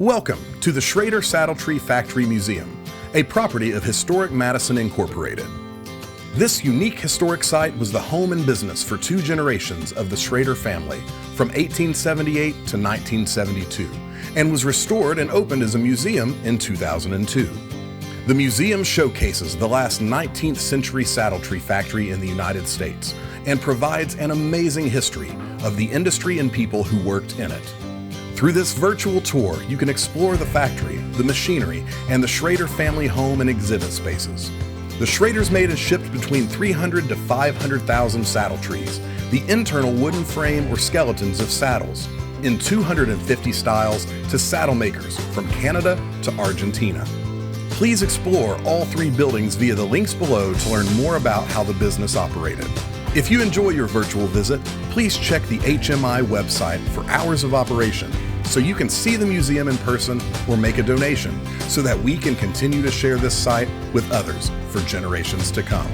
Welcome to the Schroeder Saddletree Factory Museum, a property of Historic Madison Incorporated. This unique historic site was the home and business for two generations of the Schroeder family from 1878 to 1972 and was restored and opened as a museum in 2002. The museum showcases the last 19th century saddletree factory in the United States and provides an amazing history of the industry and people who worked in it. Through this virtual tour, you can explore the factory, the machinery, and the Schroeder family home and exhibit spaces. The Schroeders made and shipped between 300 to 500,000 saddle trees, the internal wooden frame or skeletons of saddles, in 250 styles to saddle makers from Canada to Argentina. Please explore all three buildings via the links below to learn more about how the business operated. If you enjoy your virtual visit, please check the HMI website for hours of operation so you can see the museum in person or make a donation so that we can continue to share this site with others for generations to come.